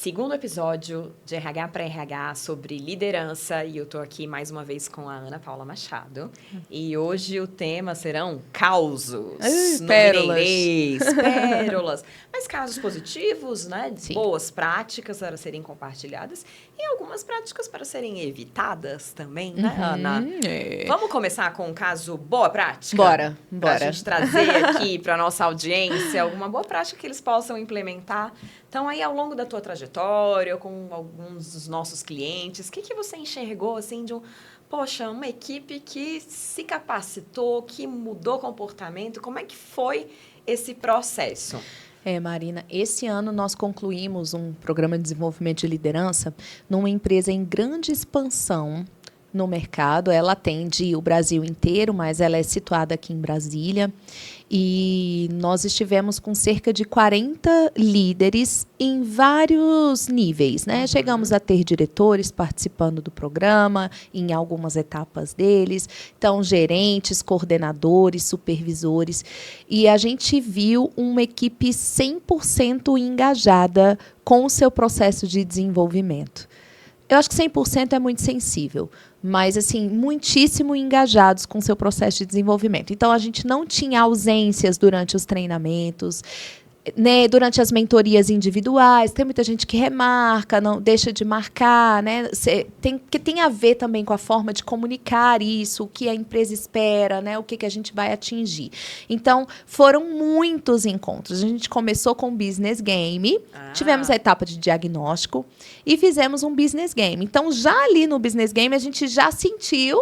segundo episódio de RH para RH sobre liderança e eu tô aqui mais uma vez com a Ana Paula Machado. E hoje o tema serão causos, pérolas. pérolas. Mas casos positivos, né? Sim. Boas práticas para serem compartilhadas e algumas práticas para serem evitadas também, né, Ana? Vamos começar com um caso boa prática? Bora. Para a gente trazer aqui para nossa audiência alguma boa prática que eles possam implementar. Então, aí, ao longo da tua trajetória, com alguns dos nossos clientes, o que você enxergou, assim, de uma equipe que se capacitou, que mudou comportamento? Como é que foi esse processo? Marina, esse ano nós concluímos um programa de desenvolvimento de liderança numa empresa em grande expansão no mercado. Ela atende o Brasil inteiro, mas ela é situada aqui em Brasília. E nós estivemos com cerca de 40 líderes em vários níveis, né? Chegamos a ter diretores participando do programa, em algumas etapas deles. Então, gerentes, coordenadores, supervisores. E a gente viu uma equipe 100% engajada com o seu processo de desenvolvimento. Eu acho que 100% é muito sensível, mas, assim, muitíssimo engajados com o seu processo de desenvolvimento. Então, a gente não tinha ausências durante os treinamentos, né, durante as mentorias individuais. Tem muita gente que remarca, não deixa de marcar, né? Que tem a ver também com a forma de comunicar isso, o que a empresa espera, né? O que a gente vai atingir. Então, foram muitos encontros. A gente começou com o business game, tivemos a etapa de diagnóstico e fizemos um business game. Então, já ali no business game, a gente já sentiu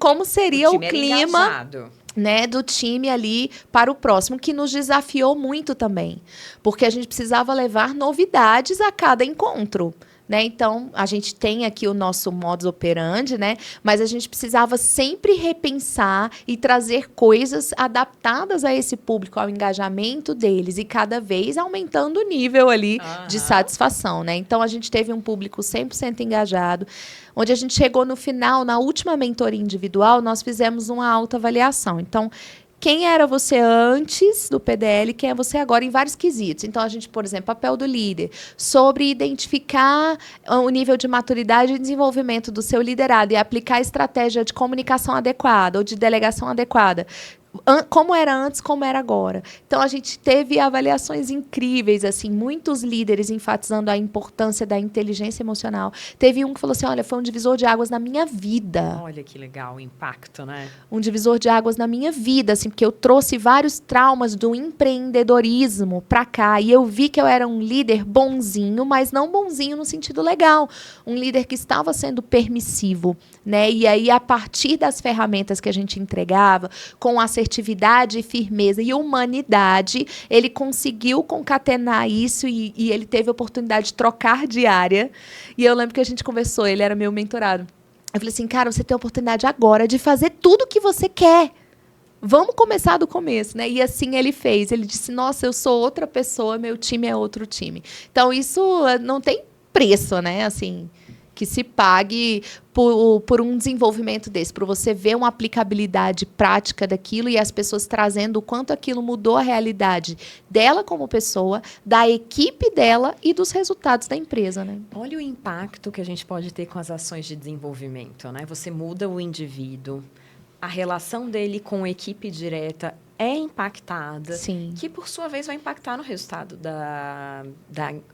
como seria o clima, né, do time ali para o próximo, que nos desafiou muito também, porque a gente precisava levar novidades a cada encontro, né? Então, a gente tem aqui o nosso modus operandi, né? Mas a gente precisava sempre repensar e trazer coisas adaptadas a esse público, ao engajamento deles, e cada vez aumentando o nível ali de satisfação, né? Então, a gente teve um público 100% engajado, onde a gente chegou no final, na última mentoria individual, nós fizemos uma autoavaliação. Então, quem era você antes do PDL, quem é você agora, em vários quesitos. Então, a gente, por exemplo, papel do líder, sobre identificar o nível de maturidade e desenvolvimento do seu liderado e aplicar a estratégia de comunicação adequada ou de delegação adequada. Como era antes, como era agora. Então, a gente teve avaliações incríveis, assim, muitos líderes enfatizando a importância da inteligência emocional. Teve um que falou assim, olha, foi um divisor de águas na minha vida. Olha que legal, o impacto, né? Um divisor de águas na minha vida, assim, porque eu trouxe vários traumas do empreendedorismo para cá, e eu vi que eu era um líder bonzinho, mas não bonzinho no sentido legal. Um líder que estava sendo permissivo, né? E aí, a partir das ferramentas que a gente entregava, com assertividade e firmeza e humanidade, ele conseguiu concatenar isso e ele teve a oportunidade de trocar de área. E eu lembro que a gente conversou, ele era meu mentorado. Eu falei assim, cara, você tem a oportunidade agora de fazer tudo o que você quer. Vamos começar do começo, né? E assim ele fez. Ele disse, nossa, eu sou outra pessoa, meu time é outro time. Então, isso não tem preço, né? Assim, que se pague por um desenvolvimento desse, para você ver uma aplicabilidade prática daquilo e as pessoas trazendo o quanto aquilo mudou a realidade dela como pessoa, da equipe dela e dos resultados da empresa, né? Olha o impacto que a gente pode ter com as ações de desenvolvimento, né? Você muda o indivíduo, a relação dele com a equipe direta é impactada, Sim. Que, por sua vez, vai impactar no resultado da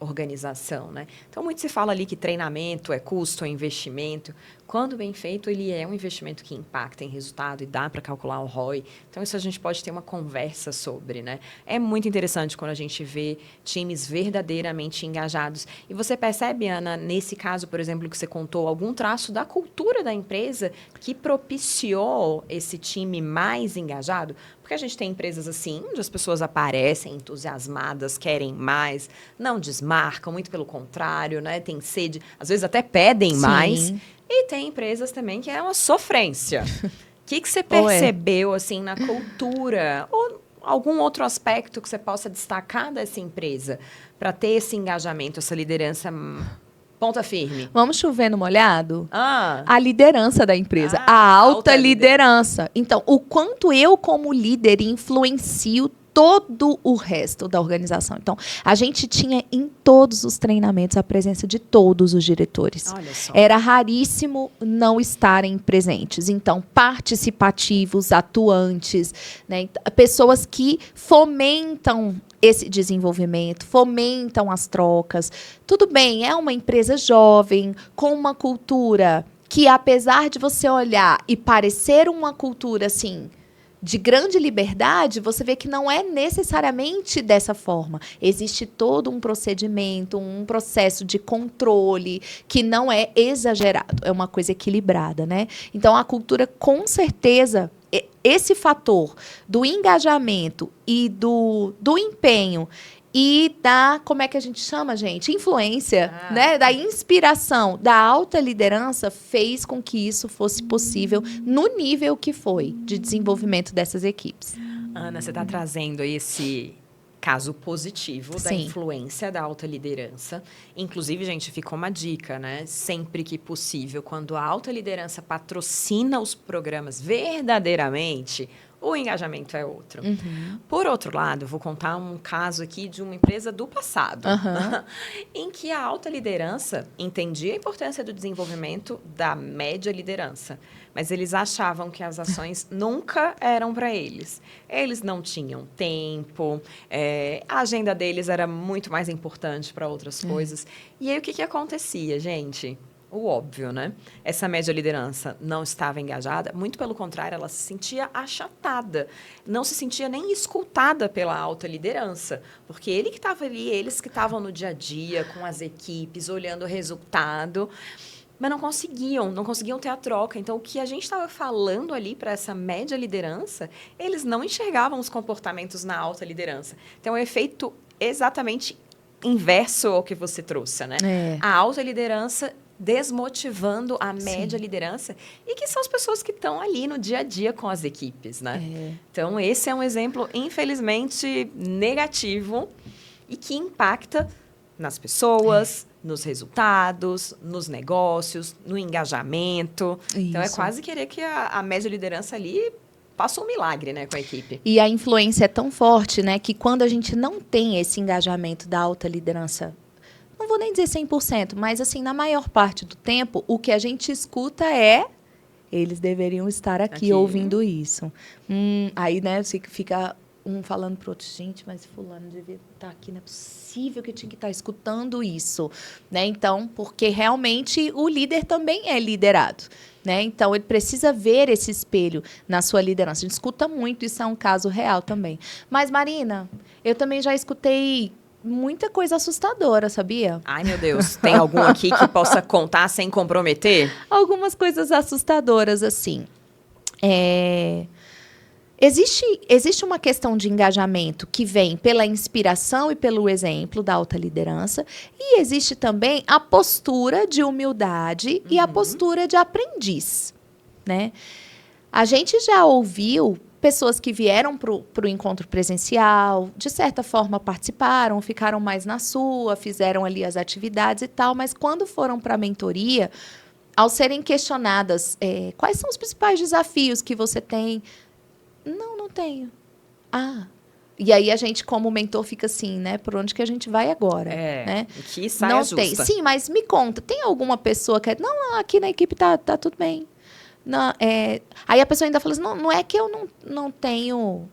organização, né? Então, muito se fala ali que treinamento é custo, é investimento. Quando bem feito, ele é um investimento que impacta em resultado e dá para calcular o ROI. Então, isso a gente pode ter uma conversa sobre, né? É muito interessante quando a gente vê times verdadeiramente engajados. E você percebe, Ana, nesse caso, por exemplo, que você contou, algum traço da cultura da empresa que propiciou esse time mais engajado? Porque a gente tem empresas assim, onde as pessoas aparecem entusiasmadas, querem mais, não desmarcam, muito pelo contrário, né? Tem sede, às vezes até pedem mais. E tem empresas também que é uma sofrência. O que você percebeu, assim, na cultura? Ou algum outro aspecto que você possa destacar dessa empresa para ter esse engajamento, essa liderança ponta firme? Vamos chover no molhado? A liderança da empresa, a alta liderança. Então, o quanto eu, como líder, influencio todo o resto da organização. Então, a gente tinha em todos os treinamentos a presença de todos os diretores. Olha só. Era raríssimo não estarem presentes. Então, participativos, atuantes, né? Pessoas que fomentam esse desenvolvimento, fomentam as trocas. Tudo bem, é uma empresa jovem, com uma cultura que, apesar de você olhar e parecer uma cultura, assim, de grande liberdade, você vê que não é necessariamente dessa forma. Existe todo um procedimento, um processo de controle que não é exagerado, é uma coisa equilibrada, né? Então, a cultura, com certeza, esse fator do engajamento e do empenho e da, como é que a gente chama, gente? Influência, né? Da inspiração, da alta liderança, fez com que isso fosse possível no nível que foi de desenvolvimento dessas equipes. Ana, você está trazendo esse caso positivo da influência da alta liderança. Inclusive, gente, ficou uma dica, né? Sempre que possível, quando a alta liderança patrocina os programas verdadeiramente, o engajamento é outro. Por outro lado, eu vou contar um caso aqui de uma empresa do passado, em que a alta liderança entendia a importância do desenvolvimento da média liderança, mas eles achavam que as ações nunca eram para eles. Eles não tinham tempo, a agenda deles era muito mais importante para outras coisas. E aí, o que acontecia, gente? O óbvio, né? Essa média liderança não estava engajada, muito pelo contrário, ela se sentia achatada, não se sentia nem escutada pela alta liderança, porque ele que estava ali, eles que estavam no dia a dia, com as equipes, olhando o resultado, mas não conseguiam ter a troca. Então, o que a gente estava falando ali para essa média liderança, eles não enxergavam os comportamentos na alta liderança. Então, é o efeito exatamente inverso ao que você trouxe, né? A alta liderança desmotivando a média liderança e que são as pessoas que estão ali no dia a dia com as equipes, né? Então, esse é um exemplo, infelizmente, negativo e que impacta nas pessoas, nos resultados, nos negócios, no engajamento. Isso. Então, é quase querer que a média liderança ali passa um milagre, né, com a equipe. E a influência é tão forte, né, que quando a gente não tem esse engajamento da alta liderança, não vou nem dizer 100%, mas assim, na maior parte do tempo, o que a gente escuta é eles deveriam estar aqui ouvindo isso. Aí, né, você fica um falando para o outro, gente, mas fulano devia estar aqui, não é possível que eu tinha que estar escutando isso, né? Então, porque realmente o líder também é liderado, né? Então, ele precisa ver esse espelho na sua liderança. A gente escuta muito, isso é um caso real também. Mas, Marina, eu também já escutei muita coisa assustadora, sabia? Ai, meu Deus. Tem algum aqui que possa contar sem comprometer? Algumas coisas assustadoras, assim. Existe uma questão de engajamento que vem pela inspiração e pelo exemplo da alta liderança, e existe também a postura de humildade e a postura de aprendiz, né? A gente já ouviu pessoas que vieram para o encontro presencial, de certa forma participaram, ficaram mais na sua, fizeram ali as atividades e tal, mas quando foram para a mentoria, ao serem questionadas quais são os principais desafios que você tem, não tenho. E aí a gente, como mentor, fica assim, né? Por onde que a gente vai agora? Né? Que saia não justa. Tem. Sim, mas me conta, tem alguma pessoa que... Não, aqui na equipe tá tudo bem. Não, aí a pessoa ainda fala assim, não é que eu não tenho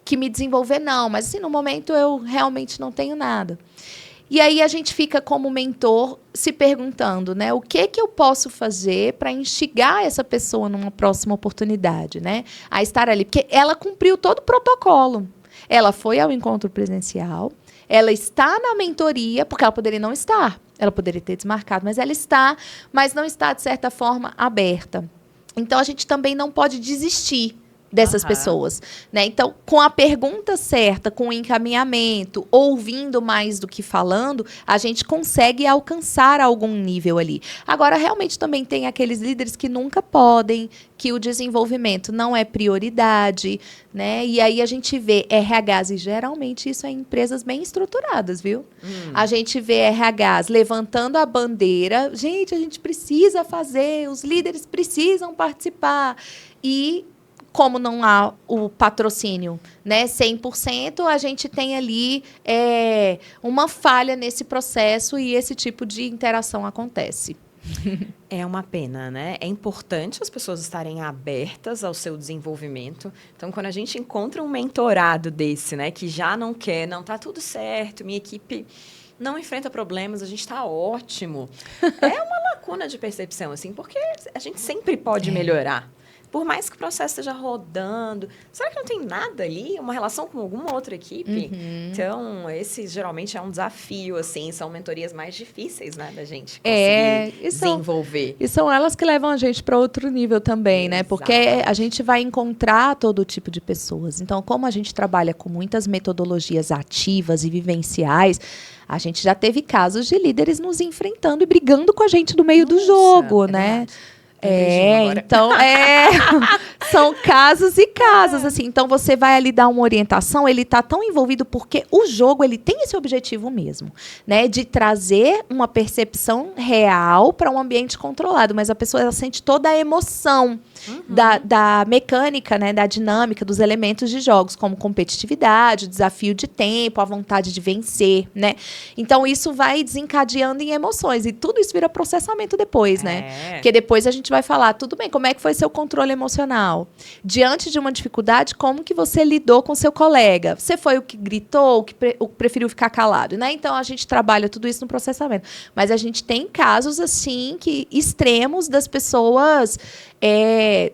que me desenvolver, não. Mas, assim, no momento eu realmente não tenho nada. E aí a gente fica, como mentor, se perguntando, né? O que eu posso fazer para instigar essa pessoa numa próxima oportunidade, né? A estar ali. Porque ela cumpriu todo o protocolo. Ela foi ao encontro presencial, ela está na mentoria, porque ela poderia não estar. Ela poderia ter desmarcado, mas ela está, mas não está, de certa forma, aberta. Então, a gente também não pode desistir dessas pessoas, né? Então, com a pergunta certa, com o encaminhamento, ouvindo mais do que falando, a gente consegue alcançar algum nível ali. Agora, realmente também tem aqueles líderes que nunca podem, que o desenvolvimento não é prioridade, né? E aí a gente vê RHs, e geralmente isso é em empresas bem estruturadas, viu? A gente vê RHs levantando a bandeira, gente, a gente precisa fazer, os líderes precisam participar, e como não há o patrocínio, né, 100%, a gente tem ali uma falha nesse processo e esse tipo de interação acontece. É uma pena, né? É importante as pessoas estarem abertas ao seu desenvolvimento. Então, quando a gente encontra um mentorado desse, né, que já não quer, não tá tudo certo, minha equipe não enfrenta problemas, a gente está ótimo. É uma lacuna de percepção, assim, porque a gente sempre pode melhorar. Por mais que o processo esteja rodando, será que não tem nada ali? Uma relação com alguma outra equipe? Então, esse geralmente é um desafio, assim, são mentorias mais difíceis, né, da gente conseguir desenvolver. E são elas que levam a gente para outro nível também, né? Porque a gente vai encontrar todo tipo de pessoas. Então, como a gente trabalha com muitas metodologias ativas e vivenciais, a gente já teve casos de líderes nos enfrentando e brigando com a gente no meio do jogo, né? Então, são casos e casos, assim. Então, você vai ali dar uma orientação, ele está tão envolvido porque o jogo, ele tem esse objetivo mesmo, né? De trazer uma percepção real para um ambiente controlado. Mas a pessoa, ela sente toda a emoção da mecânica, né? Da dinâmica, dos elementos de jogos, como competitividade, o desafio de tempo, a vontade de vencer, né? Então, isso vai desencadeando em emoções. E tudo isso vira processamento depois, né? Porque depois a gente vai falar, tudo bem, como é que foi seu controle emocional? Diante de uma dificuldade, como que você lidou com seu colega? Você foi o que gritou, o que preferiu ficar calado, né? Então, a gente trabalha tudo isso no processamento. Mas a gente tem casos, assim, extremos das pessoas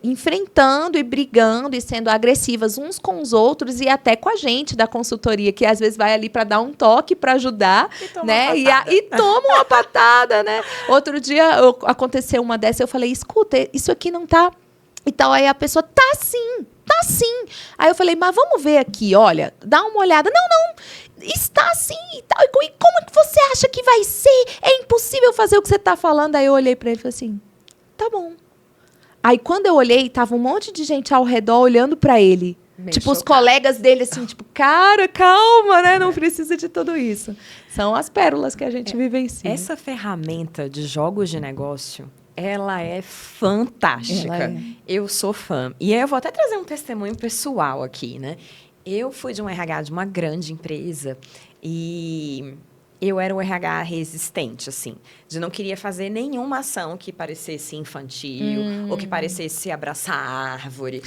enfrentando e brigando e sendo agressivas uns com os outros e até com a gente da consultoria, que às vezes vai ali para dar um toque, para ajudar, né? E toma uma patada, né? Outro dia aconteceu uma dessa, eu falei, escuta, isso aqui não tá... E tal, aí a pessoa, tá sim. Aí eu falei, mas vamos ver aqui, olha, dá uma olhada. Não, está assim e tal. E como é que você acha que vai ser? É impossível fazer o que você tá falando. Aí eu olhei para ele e falei assim, tá bom. Aí quando eu olhei, tava um monte de gente ao redor olhando para ele. Meio tipo, chocado. Os colegas dele, assim, tipo, cara, calma, né? Não precisa de tudo isso. São as pérolas que a gente vivencia. Essa ferramenta de jogos de negócio, ela é fantástica. Eu sou fã. E aí eu vou até trazer um testemunho pessoal aqui, né? Eu fui de um RH de uma grande empresa e eu era o RH resistente, assim, de não queria fazer nenhuma ação que parecesse infantil ou que parecesse abraçar a árvore.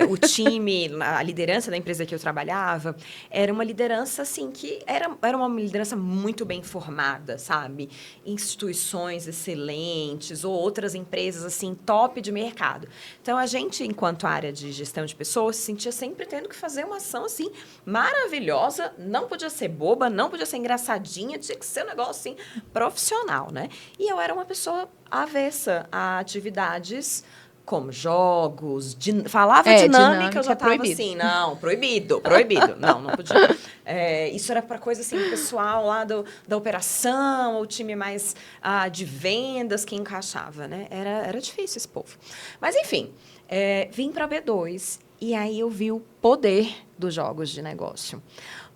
O time, a liderança da empresa que eu trabalhava, era uma liderança, assim, que era uma liderança muito bem formada, sabe? Instituições excelentes ou outras empresas, assim, top de mercado. Então, a gente, enquanto área de gestão de pessoas, se sentia sempre tendo que fazer uma ação, assim, maravilhosa, não podia ser boba, não podia ser engraçadinha, tinha que ser um negócio, assim, profissional, né? E eu era uma pessoa avessa a atividades como jogos, falava dinâmica, eu já estava assim, não, proibido, não podia. Isso era para coisa assim, pessoal lá da operação, o time mais de vendas que encaixava, né? Era difícil esse povo. Mas, enfim, vim para B2 e aí eu vi o poder dos jogos de negócio.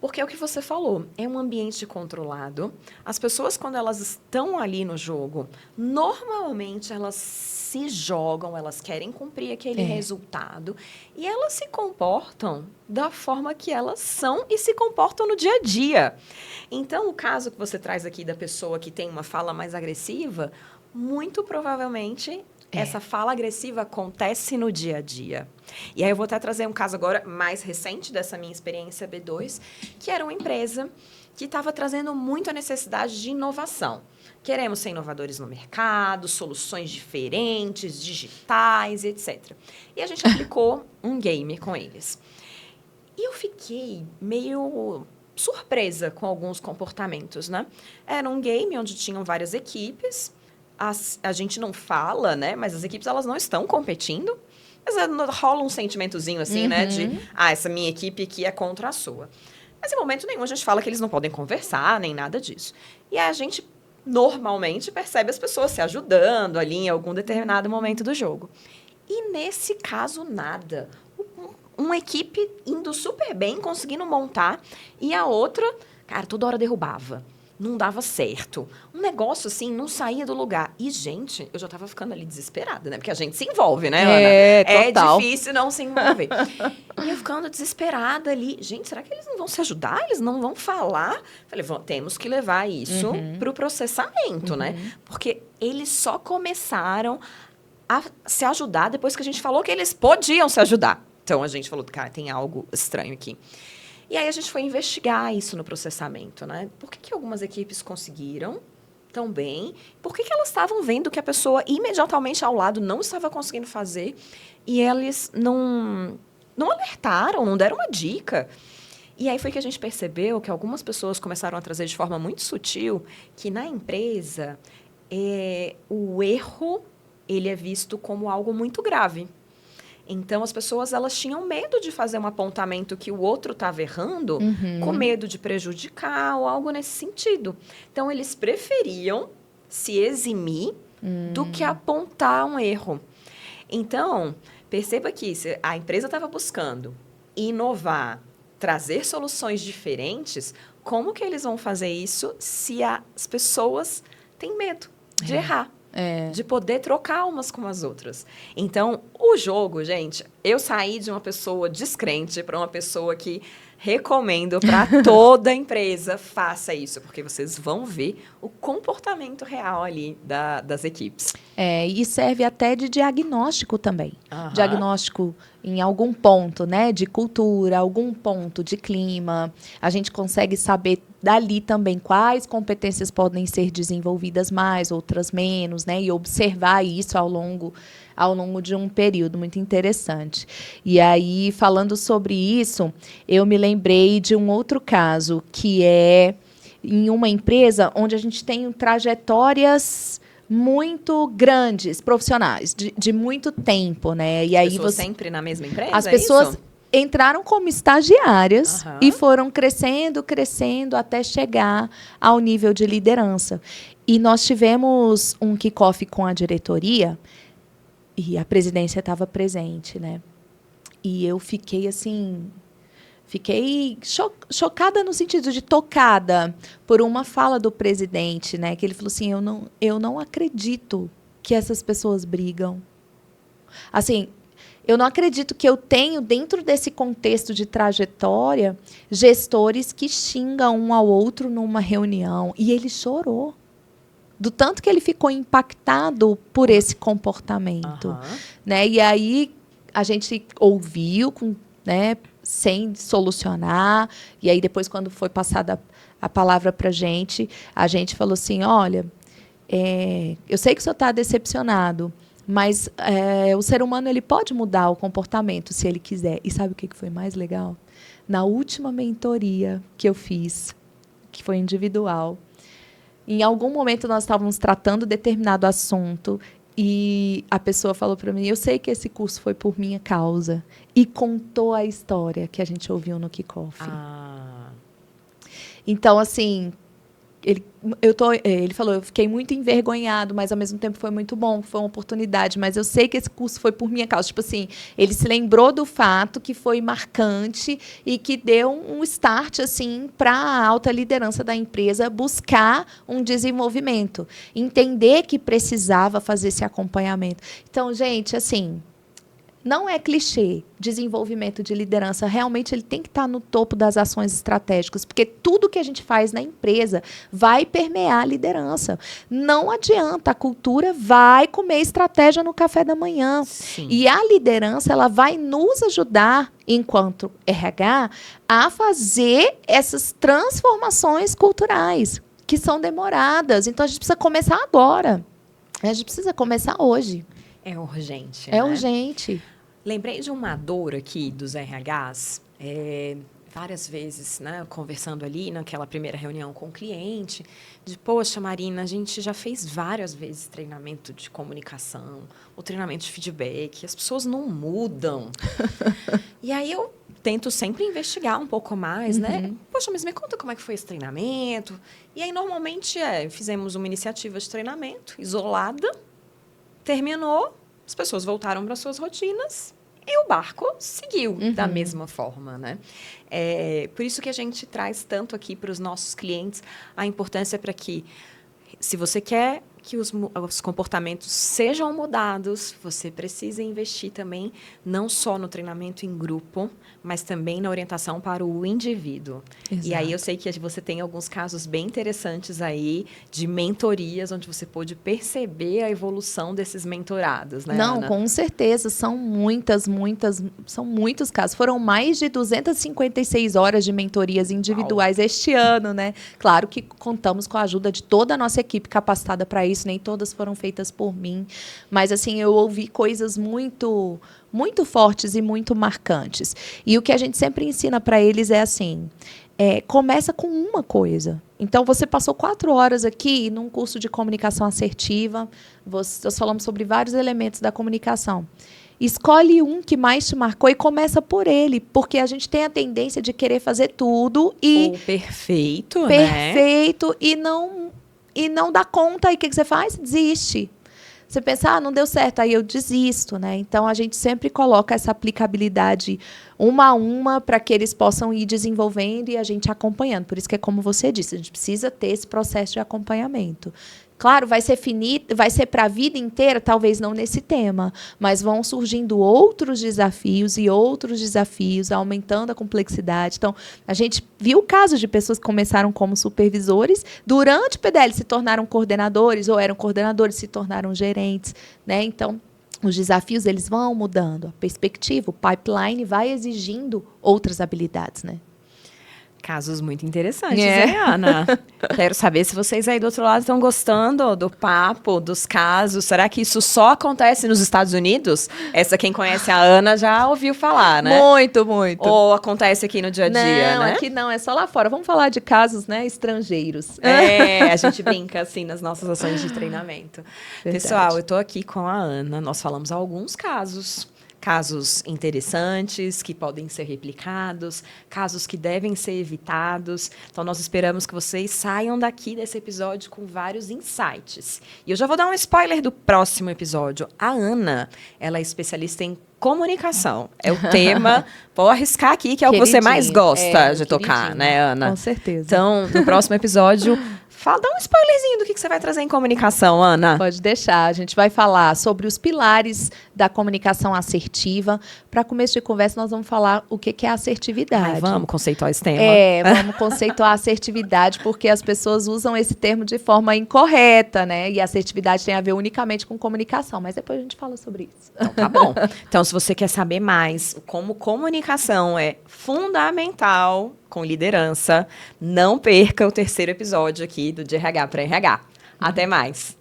Porque é o que você falou, é um ambiente controlado. As pessoas, quando elas estão ali no jogo, normalmente elas se jogam, elas querem cumprir aquele resultado e elas se comportam da forma que elas são e se comportam no dia a dia. Então, o caso que você traz aqui da pessoa que tem uma fala mais agressiva, muito provavelmente essa fala agressiva acontece no dia a dia. E aí eu vou até trazer um caso agora mais recente dessa minha experiência B2, que era uma empresa que estava trazendo muito a necessidade de inovação. Queremos ser inovadores no mercado, soluções diferentes, digitais, etc. E a gente aplicou um game com eles. E eu fiquei meio surpresa com alguns comportamentos, né? Era um game onde tinham várias equipes. A gente não fala, né? Mas as equipes, elas não estão competindo. Mas rola um sentimentozinho assim, né? De, essa minha equipe aqui é contra a sua. Mas em momento nenhum a gente fala que eles não podem conversar, nem nada disso. E a gente normalmente percebe as pessoas se ajudando ali em algum determinado momento do jogo. E nesse caso, nada. Uma equipe indo super bem, conseguindo montar, e a outra, cara, toda hora derrubava. não dava certo. Um negócio, assim, não saía do lugar. E, gente, eu já tava ficando ali desesperada, né? Porque a gente se envolve, né, Ana? Total. É difícil não se envolver. E eu ficando desesperada ali. Gente, será que eles não vão se ajudar? Eles não vão falar? Falei, temos que levar isso para o processamento, né? Porque eles só começaram a se ajudar depois que a gente falou que eles podiam se ajudar. Então, a gente falou, cara, tem algo estranho aqui. E aí, a gente foi investigar isso no processamento, né? Por que algumas equipes conseguiram tão bem? Por que elas estavam vendo que a pessoa imediatamente ao lado não estava conseguindo fazer e eles não alertaram, não deram uma dica? E aí foi que a gente percebeu que algumas pessoas começaram a trazer de forma muito sutil que na empresa o erro ele é visto como algo muito grave. Então, as pessoas elas tinham medo de fazer um apontamento que o outro estava errando, com medo de prejudicar ou algo nesse sentido. Então, eles preferiam se eximir do que apontar um erro. Então, perceba que se a empresa estava buscando inovar, trazer soluções diferentes, como que eles vão fazer isso se as pessoas têm medo de errar? De poder trocar umas com as outras. Então, o jogo, gente, eu saí de uma pessoa descrente para uma pessoa que recomendo para toda a empresa, faça isso, porque vocês vão ver o comportamento real ali das equipes. E serve até de diagnóstico também. Diagnóstico em algum ponto, né, de cultura, algum ponto de clima. A gente consegue saber dali também quais competências podem ser desenvolvidas mais, outras menos, né, e observar isso ao longo de um período muito interessante. E aí, falando sobre isso, eu me lembrei de um outro caso, que é em uma empresa onde a gente tem trajetórias muito grandes, profissionais, de muito tempo, né? E As aí pessoas sempre na mesma empresa, as pessoas isso? entraram como estagiárias e foram crescendo até chegar ao nível de liderança. E nós tivemos um kickoff com a diretoria e a presidência estava presente, né? E eu fiquei assim, chocada no sentido de tocada por uma fala do presidente, né? Que ele falou assim, eu não acredito que essas pessoas brigam. Assim, eu não acredito que eu tenho, dentro desse contexto de trajetória, gestores que xingam um ao outro numa reunião. E ele chorou. Do tanto que ele ficou impactado por esse comportamento. Né? E aí, a gente ouviu, né, sem solucionar. E aí, depois, quando foi passada a palavra para a gente falou assim, olha, eu sei que o senhor está decepcionado, mas o ser humano ele pode mudar o comportamento se ele quiser. E sabe o que foi mais legal? Na última mentoria que eu fiz, que foi individual, em algum momento nós estávamos tratando determinado assunto e a pessoa falou para mim, eu sei que esse curso foi por minha causa. E contou a história que a gente ouviu no kickoff. Então, assim, ele falou, eu fiquei muito envergonhado, mas ao mesmo tempo foi muito bom, foi uma oportunidade, mas eu sei que esse curso foi por minha causa. Tipo assim, ele se lembrou do fato que foi marcante e que deu um start assim, para a alta liderança da empresa buscar um desenvolvimento, entender que precisava fazer esse acompanhamento. Então, gente, assim, não é clichê, desenvolvimento de liderança. Realmente, ele tem que estar no topo das ações estratégicas, porque tudo que a gente faz na empresa vai permear a liderança. Não adianta, a cultura vai comer estratégia no café da manhã. Sim. E a liderança ela vai nos ajudar, enquanto RH, a fazer essas transformações culturais, que são demoradas. Então, a gente precisa começar agora. A gente precisa começar hoje. É urgente, É né? urgente. Lembrei de uma dor aqui dos RHs, várias vezes, né, conversando ali naquela primeira reunião com o cliente, de, poxa, Marina, a gente já fez várias vezes treinamento de comunicação, ou treinamento de feedback, as pessoas não mudam. E aí eu tento sempre investigar um pouco mais, né? Poxa, mas me conta como é que foi esse treinamento. E aí, normalmente, fizemos uma iniciativa de treinamento isolada, terminou, as pessoas voltaram para suas rotinas e o barco seguiu da mesma forma, né? Por isso que a gente traz tanto aqui para os nossos clientes a importância para que, se você quer que os comportamentos sejam mudados, você precisa investir também não só no treinamento em grupo, mas também na orientação para o indivíduo. Exato. E aí eu sei que você tem alguns casos bem interessantes aí de mentorias, onde você pôde perceber a evolução desses mentorados, né, Não, Ana? com certeza, são são muitos casos. Foram mais de 256 horas de mentorias individuais este ano, né? Claro que contamos com a ajuda de toda a nossa equipe capacitada para isso, nem todas foram feitas por mim, mas assim, eu ouvi coisas muito fortes e muito marcantes. E o que a gente sempre ensina para eles é assim, começa com uma coisa. Então, você passou 4 horas aqui num curso de comunicação assertiva, nós falamos sobre vários elementos da comunicação. Escolhe um que mais te marcou e começa por ele, porque a gente tem a tendência de querer fazer tudo e... perfeito, né? E não dá conta. E o que você faz? Desiste. Você pensa, não deu certo, aí eu desisto, né? Então, a gente sempre coloca essa aplicabilidade uma a uma para que eles possam ir desenvolvendo e a gente acompanhando. Por isso que é como você disse, a gente precisa ter esse processo de acompanhamento. Claro, vai ser finito, vai ser para a vida inteira, talvez não nesse tema, mas vão surgindo outros desafios, aumentando a complexidade. Então, a gente viu casos de pessoas que começaram como supervisores, durante o PDL se tornaram coordenadores, ou eram coordenadores, se tornaram gerentes, né? Então, os desafios eles vão mudando, a perspectiva, o pipeline vai exigindo outras habilidades, né? Casos muito interessantes, hein, Ana? Quero saber se vocês aí do outro lado estão gostando do papo, dos casos. Será que isso só acontece nos Estados Unidos? Essa, quem conhece a Ana, já ouviu falar, né? Muito. Ou acontece aqui no dia a dia, né? Não, aqui não, é só lá fora. Vamos falar de casos, né, estrangeiros. A gente brinca, assim, nas nossas ações de treinamento. Verdade. Pessoal, eu tô aqui com a Ana. Nós falamos alguns casos interessantes, que podem ser replicados, casos que devem ser evitados. Então, nós esperamos que vocês saiam daqui desse episódio com vários insights. E eu já vou dar um spoiler do próximo episódio. A Ana, ela é especialista em comunicação. É o tema, vou arriscar aqui, que é o que você mais gosta de tocar, né, Ana? Com certeza. Então, no próximo episódio... Dá um spoilerzinho do que você vai trazer em comunicação, Ana. Pode deixar. A gente vai falar sobre os pilares da comunicação assertiva. Para começo de conversa, nós vamos falar o que é assertividade. Vamos conceituar esse tema. Vamos conceituar a assertividade, porque as pessoas usam esse termo de forma incorreta, né? E a assertividade tem a ver unicamente com comunicação. Mas depois a gente fala sobre isso. Então, tá bom. Então, se você quer saber mais como comunicação é fundamental com liderança, não perca o terceiro episódio aqui do De RH para RH. Até mais!